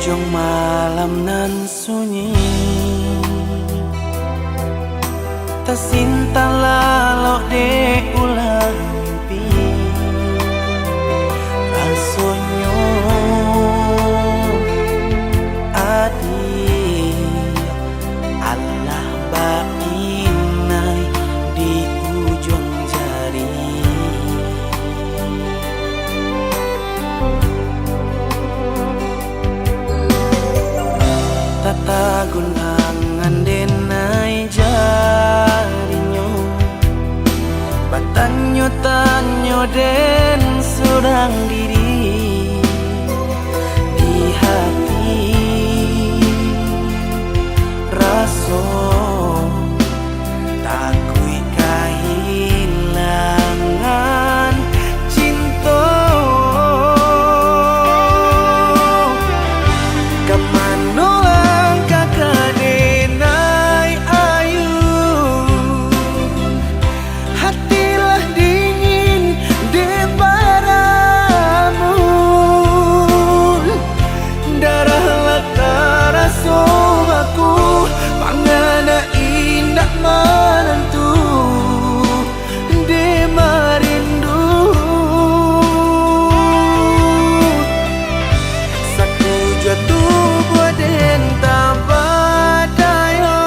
ujung malam nan sunyi, tersinta lalu de ulang mimpi. Rasonyo adi Allah bainai di ujung jari. Tata gunangan denai jarinyo, batanyo tanyo den surang diri di hati. Raso takui kehilangan cinta. Kemana langkah kadenai ayu, hatilah dingin di padamu. Darahlah terasa aku, pangana indah menentu di merindu. Saku jatuh buat entah badayo,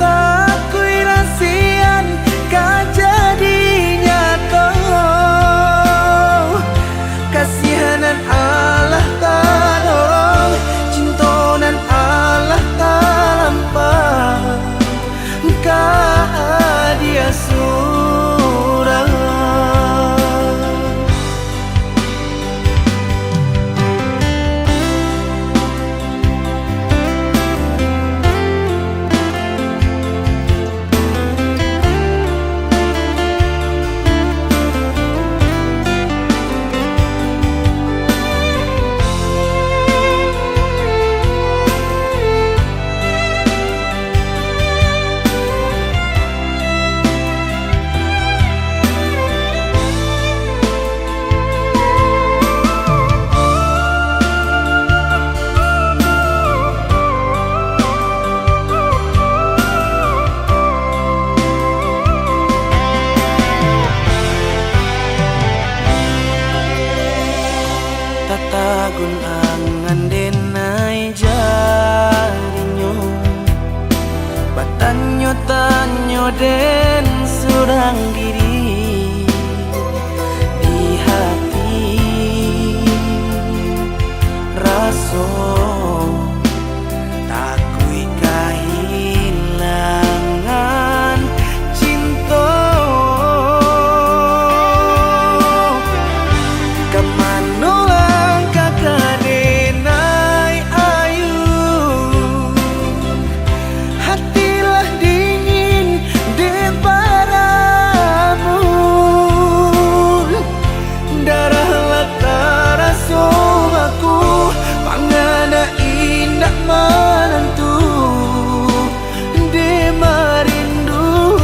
tak kui rasian kajadinya kau. Kasihanan Allah tak dorong, cintonan Allah tak lampah, kah dia surang. Tata gunangan denai jarinyo, batanyo tanyo den surang diri di hati. Raso takui kehilangan cinta. Kemana langkah kadenai ayu, hatilah dingin di padamu. Darahlah terasa aku, pangana indah menentu di merindu.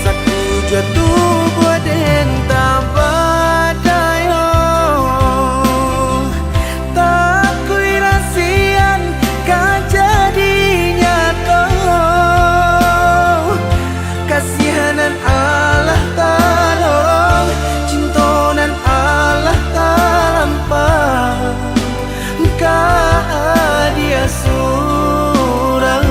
Saku jatuh buat entah badayo, tak kui rasian kajadinya kau. Kasihanan Allah tak dorong, cintonan Allah tak lampah, kah dia surang.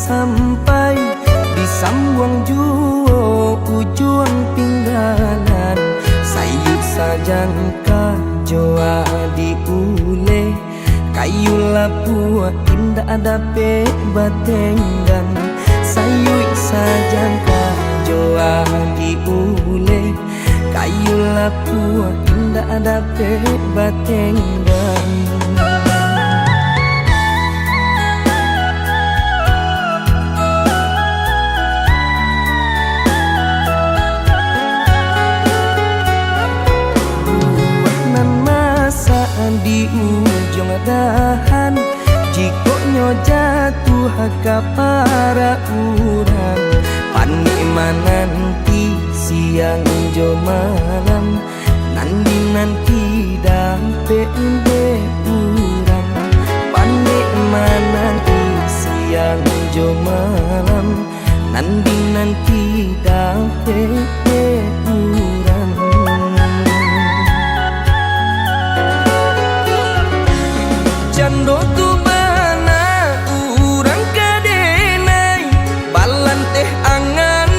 sampai di sambuang juo ujung pinggalan sayu sajan kajoa diule kayu lapua indah ada pe batenggan sayu sajan kajoa diule kayu lapua indah ada pe batenggan. Di ujung dahan jikoknya jatuh ke para urang nanti siang jo malam nanti dampe urang nanti siang jo malam nanti dampe urang. Jando tu bana urang kadenai balan teh angan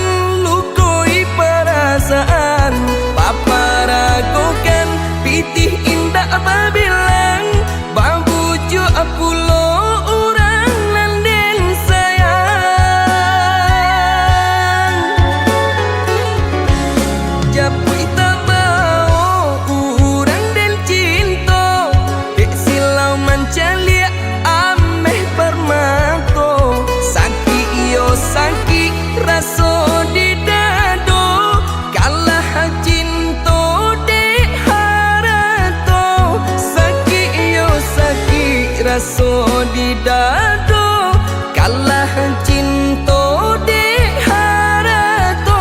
lukoi perasaan paparagokan pitih indah babilang babujo apulo urang nanden sayang japui tabao urang den cinta dek silau mancalia ameh permato saki iyo saki raso di dado kalah cinta dek harato saki iyo saki raso di dado kalah cinta dek harato.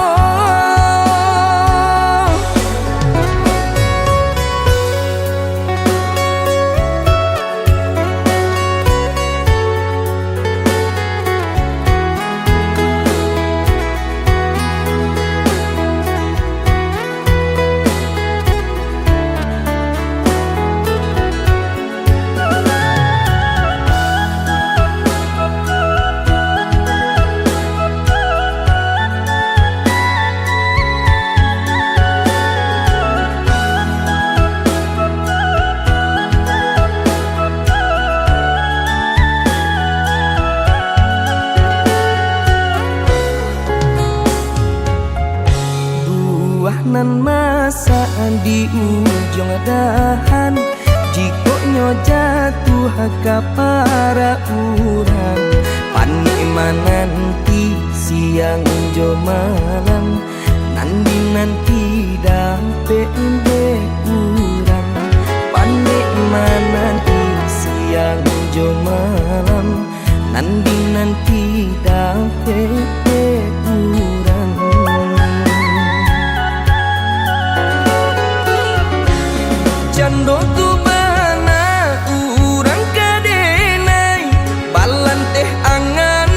Nan masa di ujung dahan jikoknya jatuh ke para urang nanti siang jo malam nanti dampe urang nanti siang jo malam nanti dampe urang. Jando tu bana urang kadenai balan teh angan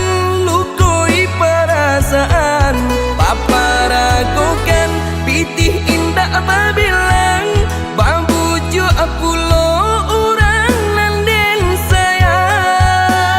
lukoi perasaan paparagokan pitih indah babilang babujo apulo urang nanden sayang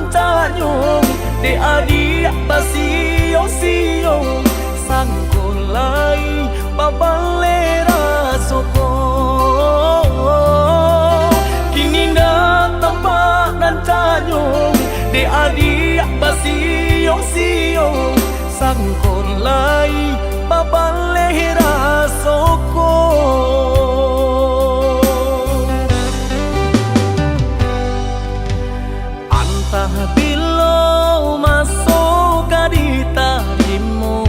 nan tanyong de adik basio-sio sangkolai babalera soko kini na tampak nan tanyong de adik basio-sio sangkolai babalera soko antah bilo masuk di tarimu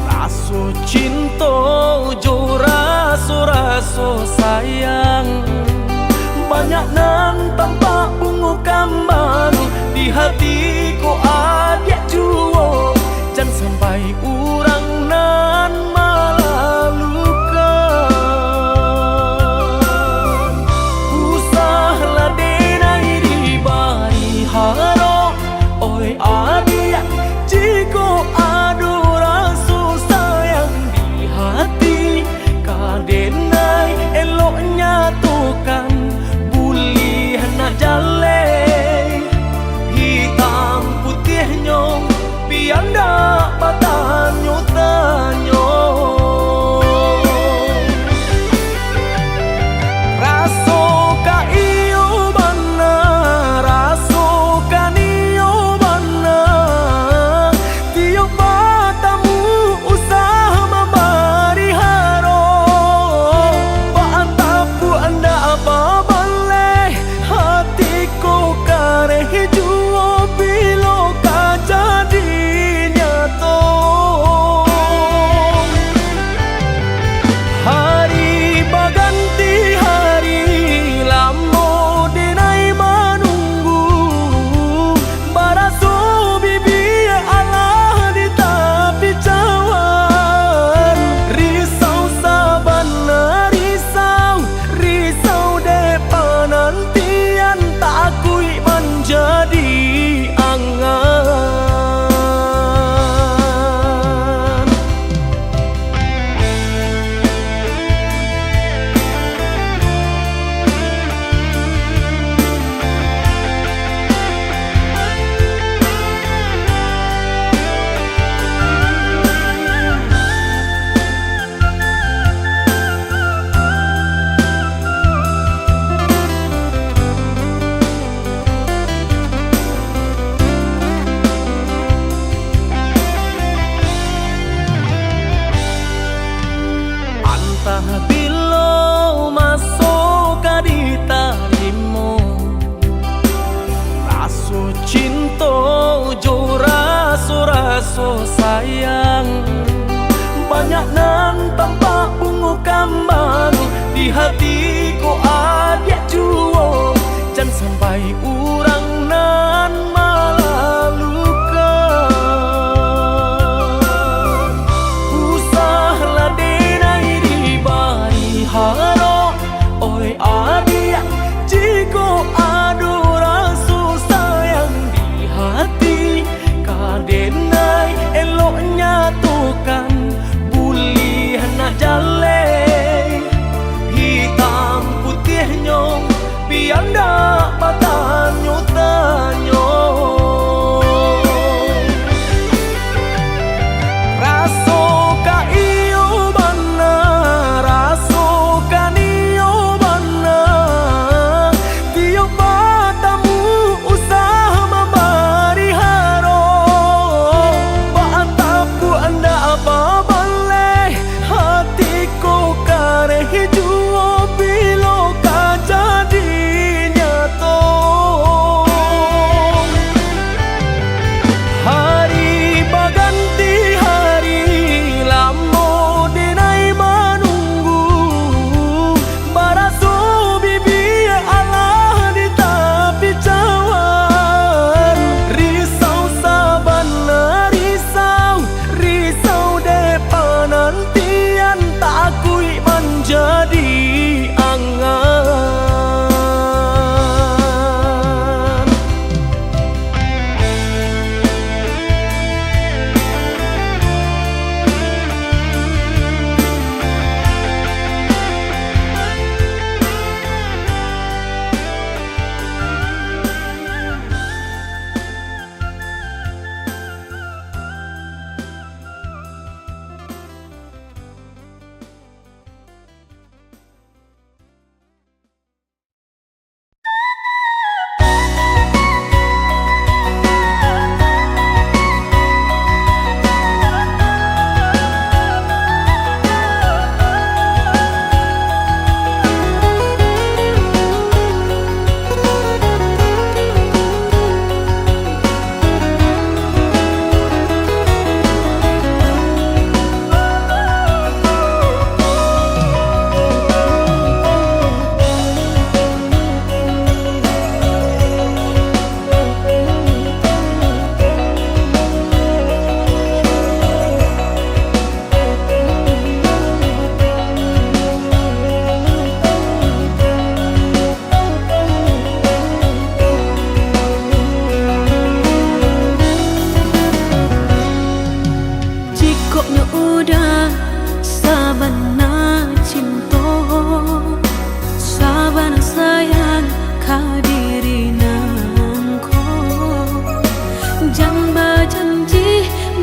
raso cinta jo raso sayang banyak nan tampak bunga kambang di hatiku adik juo jangan sampai urang nan malalukan usahlah denai di bari haro oi adik jiko adu rasa sayang di hati kadenai eloknya tukan bulih nak jale hitam putih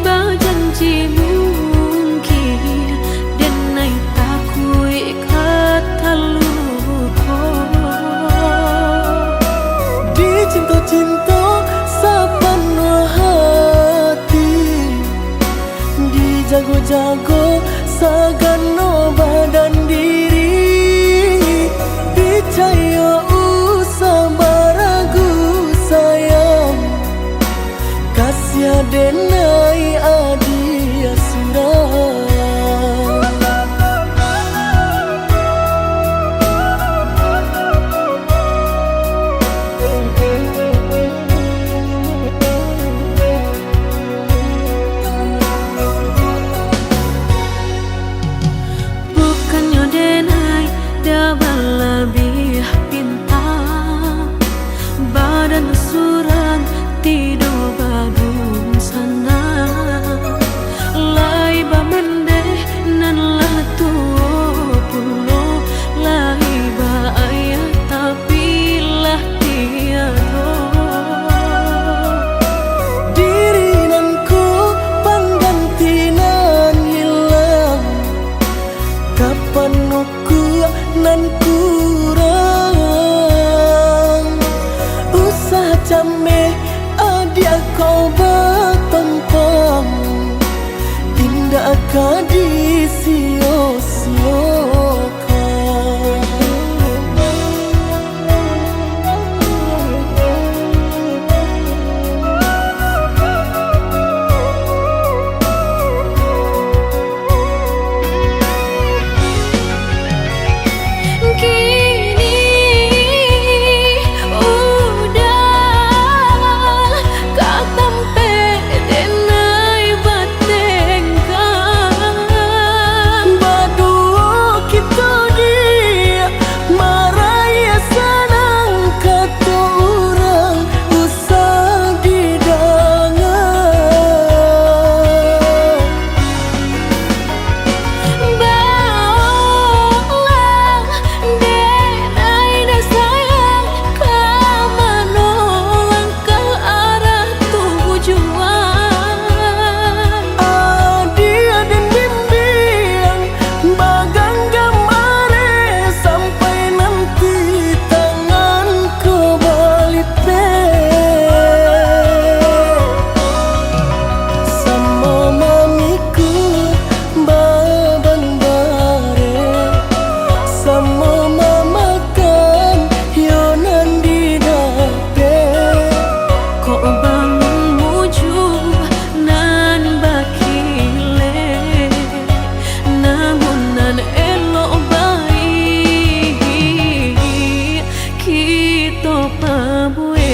berjanji mungkin dan naik takui kata lupa di cinta-cinta sepenuh hati, di jago-jago sagano badan diri, percaya usah baragu sayang kasih denai adia surah. bukannya denai dapat lebih pintar badan suran tidur badung sana lai ba mendeh nan lah tuo pulo lai ba ayah tapi lah tiada Diri nanku panggantinan hilang, kapan aku nan kurang usah came adia kau bertempang indah akan kini udah kau tampe denai batengkan badu kita dia maraya senang kata orang usah didangar bawalah denai dah sayang kau menolak ke arah tujuan adia dan bimbing bagang gamare sampai nanti tangan kembali sama mamiku babang bare sama mamakan yonan di dapet kok bangun muju nan bakile namun nan elok baik kita pabue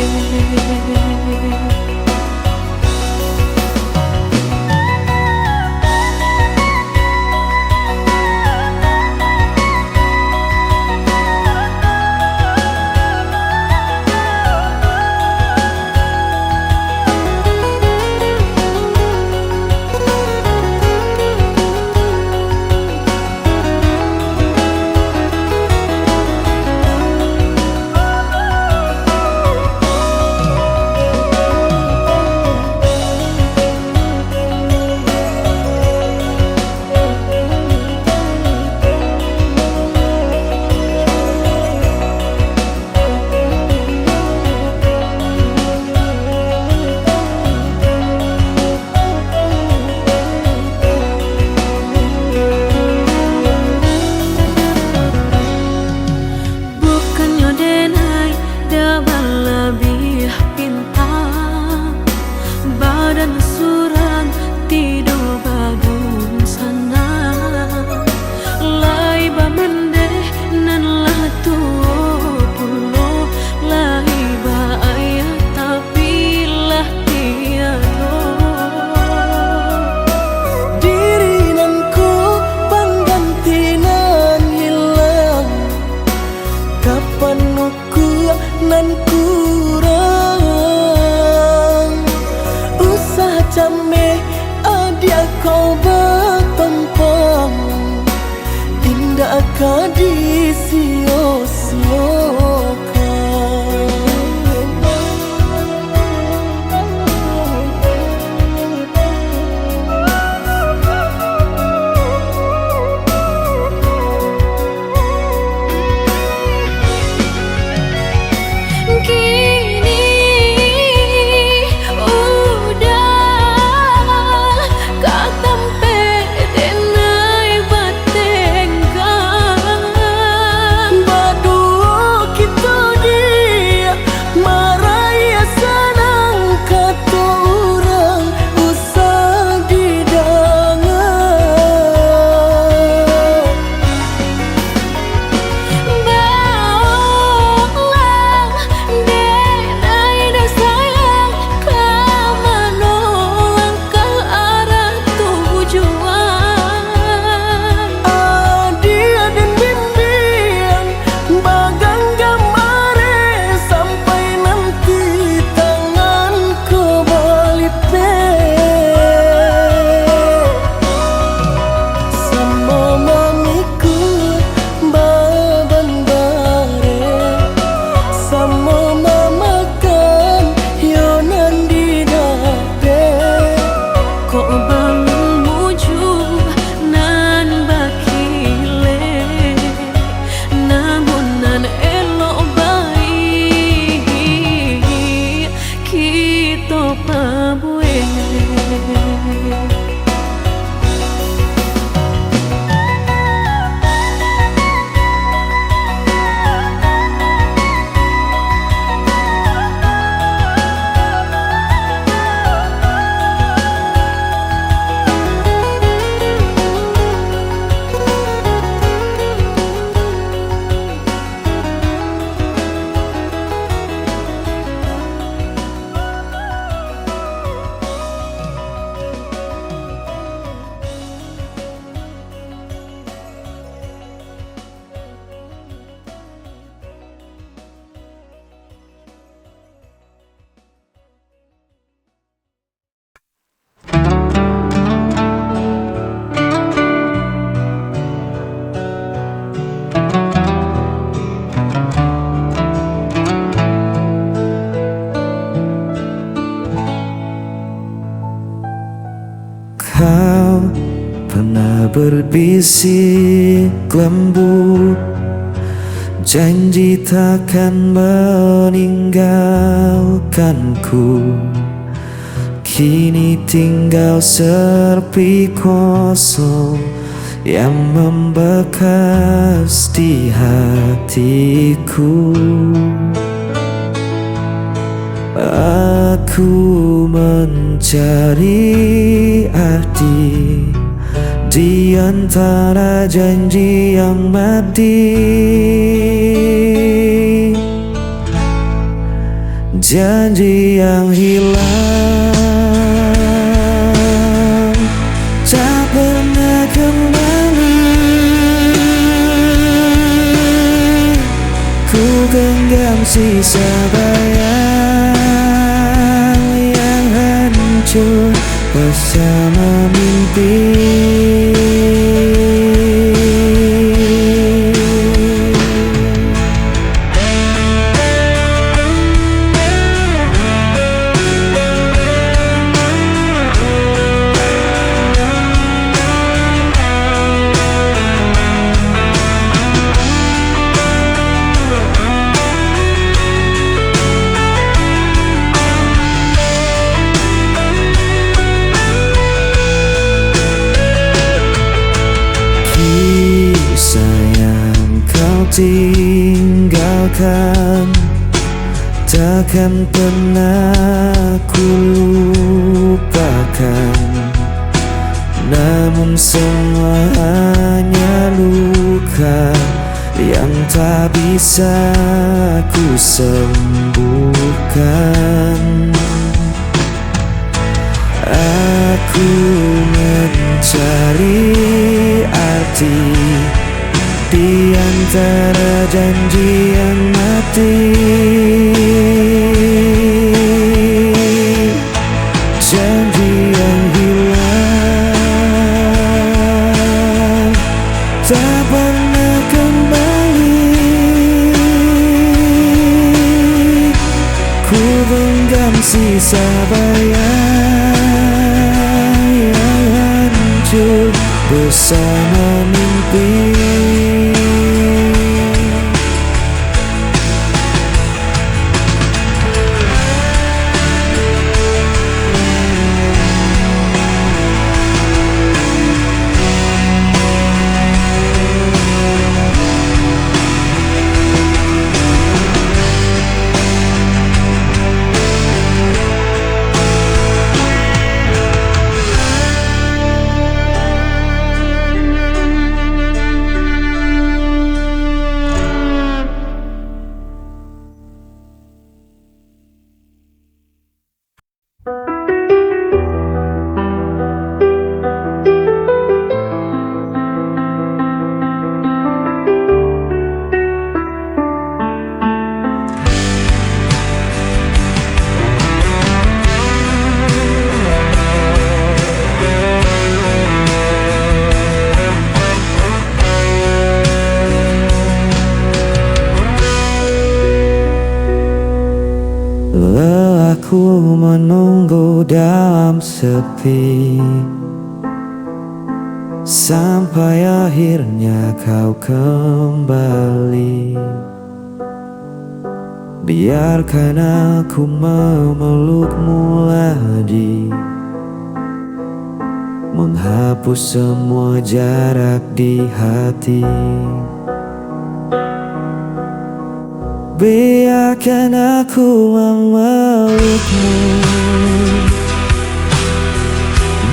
bukannya denai dapat lebih pintar badan suran tidur badung sana lai ba mendeh nan lah tuo pulo lai ba ayah tapi lah tiada diri nanku panggantinan hilang, kapan aku nan kurang usah came adia kau bertempang indah akan disio-siokan Kau pernah berbisik lembut, janji takkan meninggalkanku. Kini tinggal sepi kosong yang membekas di hatiku. Aku mencari arti di antara janji yang mati, janji yang hilang tak pernah kembali. Ku genggam sisa bayang yang hancur bersama mimpi. Tinggalkan takkan pernah ku lupakan, namun semua hanya luka yang tak bisa ku sembuhkan. Aku mencari arti di antara janji yang mati, janji yang hilang tak pernah kembali. Ku genggam sisa bayang yang hancur bersama mimpi. Aku menunggu dalam sepi sampai akhirnya kau kembali. Biarkan aku memelukmu lagi, menghapus semua jarak di hati. Biarkan aku memelukmu,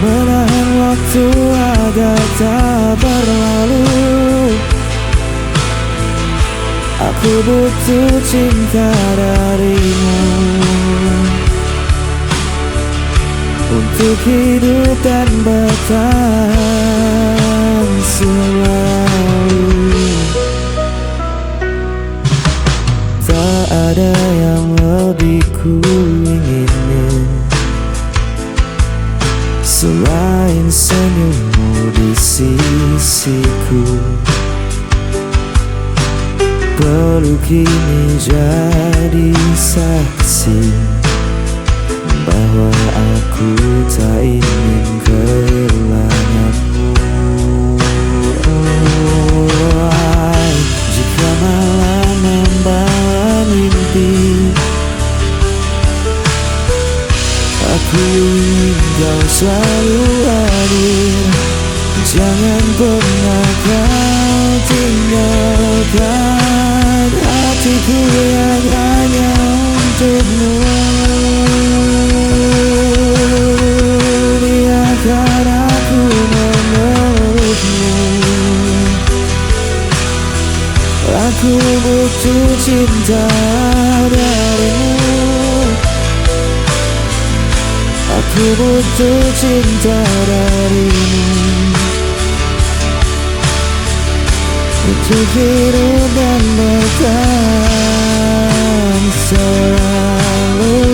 menahan waktu agar tak berlalu. Aku butuh cinta darimu untuk hidup dan bertahan selalu. Tak ada yang lebih ku inginin selain senyummu di sisiku. Peluk ini jadi saksi bahwa aku tak ingin keluar. kau selalu hadir. Jangan pernah kau tinggalkan hatiku yang hanya untukmu. Biarkan aku memelukmu. Aku butuh cinta darimu. Aku butuh cinta darimu. Untuk hidup dan bahkan selalu.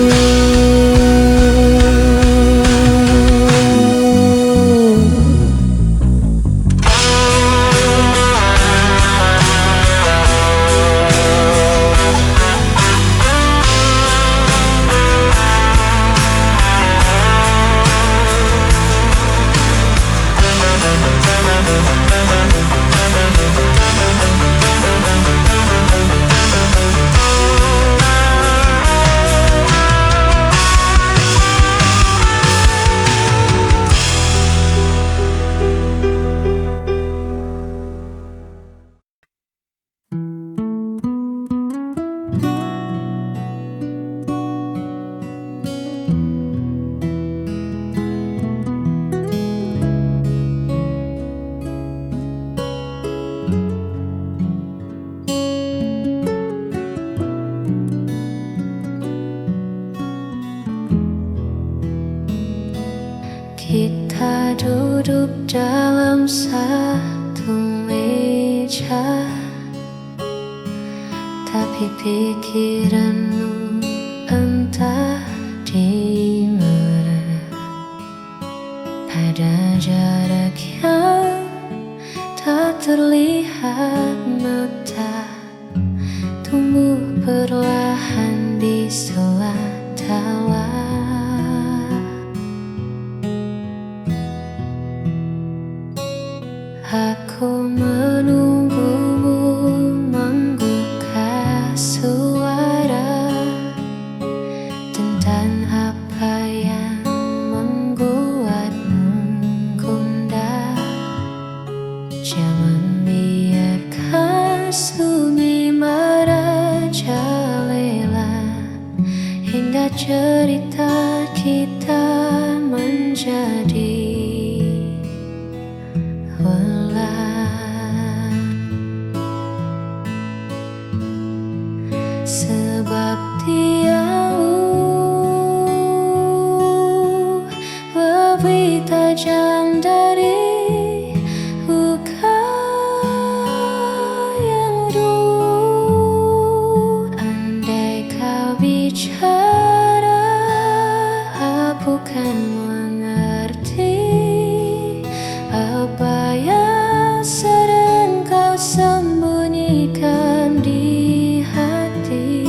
Kita duduk dalam satu meja, tapi pikiranmu entah di mana. Ada jarak yang tak terlihat mata, tumbuh perlahan di sela tawa. Aku menunggumu menggugah suara tentang apa yang membuatmu gundah. Jangan biarkan sunyi merajalela hingga cerita kita menjadi sebab dia lebih tajam dari luka yang dulu. Andai kau bicara, aku kan mengerti apa yang sedang kau sembunyikan di hati.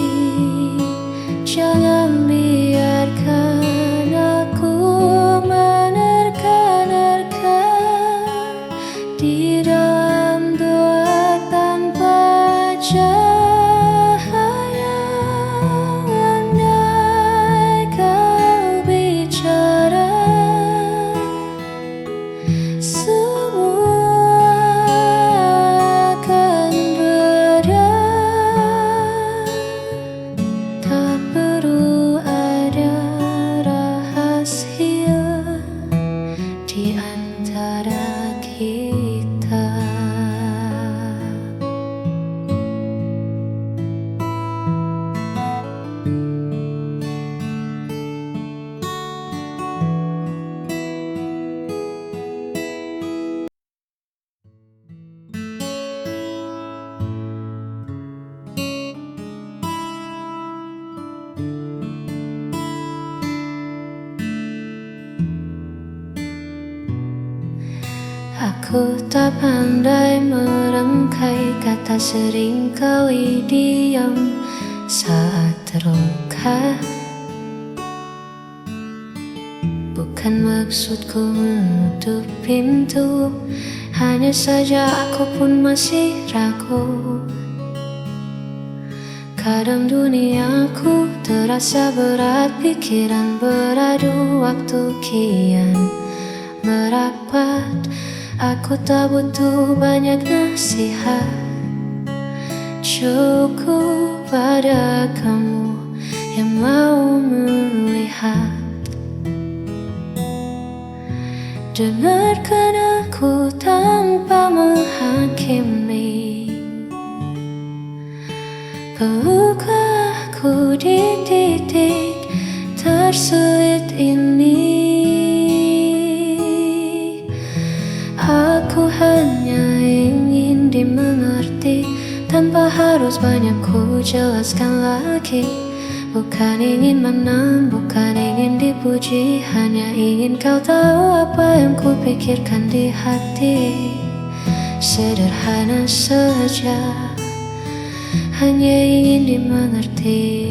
Jangan biarkan aku menerka-nerka di dalam doa tanpa cahaya. Andai kau bicara, semua akan berat. Tak perlu ada rahasia di antara kita. Aku tak pandai merangkai kata, seringkali diam saat terluka. Bukan maksudku menutup pintu, hanya saja aku pun masih ragu. Terkadang duniaku terasa berat, pikiran beradu, waktu kian merapat. Aku tak butuh banyak nasihat, cukup pada kamu yang mau melihat. Dengarkan aku tanpa menghakimi, peluk aku di titik tersulit ini. Aku hanya ingin dimengerti, tanpa harus banyak ku jelaskan lagi. Bukan ingin menang, bukan ingin dipuji, hanya ingin kau tahu apa yang ku pikirkan di hati. Sederhana saja, hanya ingin dimengerti.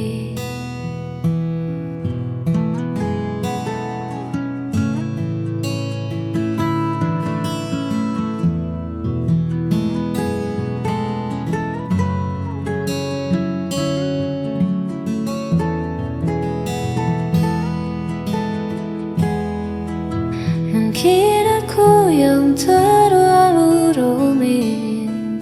Mungkin aku yang terlalu rumit,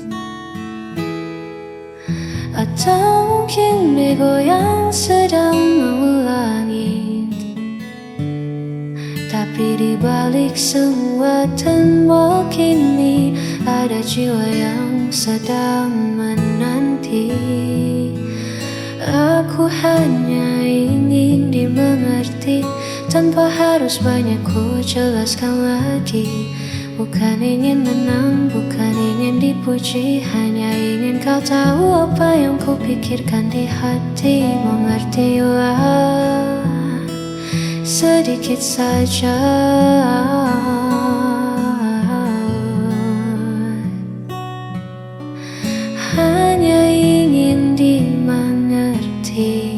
atau mungkin ego yang sedang langit. Tapi di balik semua tembok ini ada jiwa yang sedang menanti. Aku hanya ingin dimengerti, tanpa harus banyak ku jelaskan lagi. Bukan ingin menang, bukan ingin dipuji, hanya ingin kau tahu apa yang ku pikirkan di hati. Mengertilah sedikit saja, hanya ingin dimengerti.